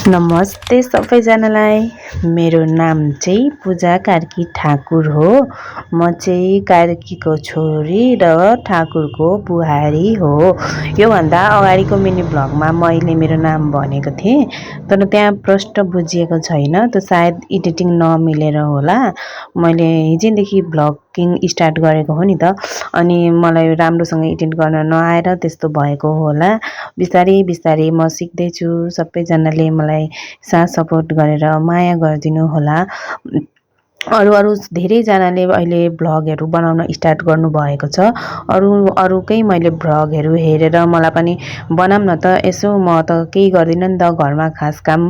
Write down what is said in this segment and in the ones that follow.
नमस्ते सबैजनालाई। मेरो नाम चाहिँ पूजा कार्की ठाकुर हो। म चाहिँ कार्कीको छोरी र ठाकुरको बुहारी हो। योभन्दा अगाडिको मिनी भ्लगमा मैले मेरो नाम भनेको थिएँ, तर त्यहाँ प्रष्ट बुझिएको छैन। त्यो सायद एडिटिङ नमिलेर होला। मैले हिजोदेखि भ्लगिङ स्टार्ट गरेको हो नि त, अनि मलाई राम्रोसँग एडिट गर्न नआएर त्यस्तो भएको होला। बिस्तारै बिस्तारै म सिक्दैछु। सबैजनाले मलाई साथ सपोर्ट गरेर माया गरिदिनु होला। अरू धेरैजनाले अहिले भ्लगहरू बनाउन स्टार्ट गर्नुभएको छ। अरूकै मैले भ्लगहरू हेरेर मलाई पनि बनाऊँ न त, यसो म त केही गर्दिनँ नि त, घरमा खास काम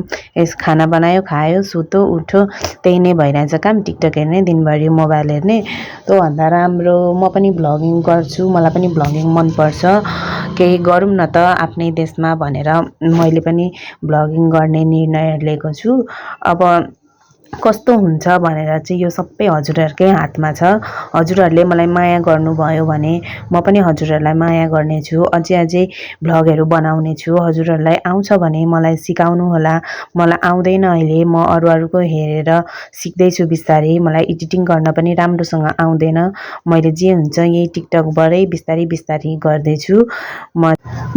खाना बनायो, खायो, सुत्यो, उठ्यो, त्यही नै भइरहेछ काम। टिकटक हेर्ने, दिनभरि मोबाइल हेर्ने। त्योभन्दा राम्रो म पनि भ्लगिङ गर्छु, मलाई पनि भ्लगिङ मनपर्छ। केही गरौँ न त आफ्नै देशमा भनेर मैले पनि भ्लगिङ गर्ने निर्णय लिएको छु। अब कस्तो हुन्छ भनेर चाहिँ यो सबै हजुरहरूकै हातमा छ। हजुरहरूले मलाई माया गर्नुभयो भने म पनि हजुरहरूलाई माया गर्नेछु। अझै भ्लगहरू बनाउने छु। हजुरहरूलाई आउँछ भने मलाई सिकाउनु होला। मलाई आउँदैन अहिले, म अरूको हेरेर सिक्दैछु बिस्तारै। मलाई एडिटिङ गर्न पनि राम्रोसँग आउँदैन। मैले जे हुन्छ यही टिकटकबाटै बिस्तारै बिस्तारै गर्दैछु।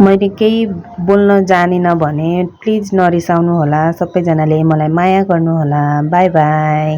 मैले केही बोल्न जानिनँ भने प्लिज नरिसाउनु होला। सबैजनाले मलाई माया गर्नु होला। By by.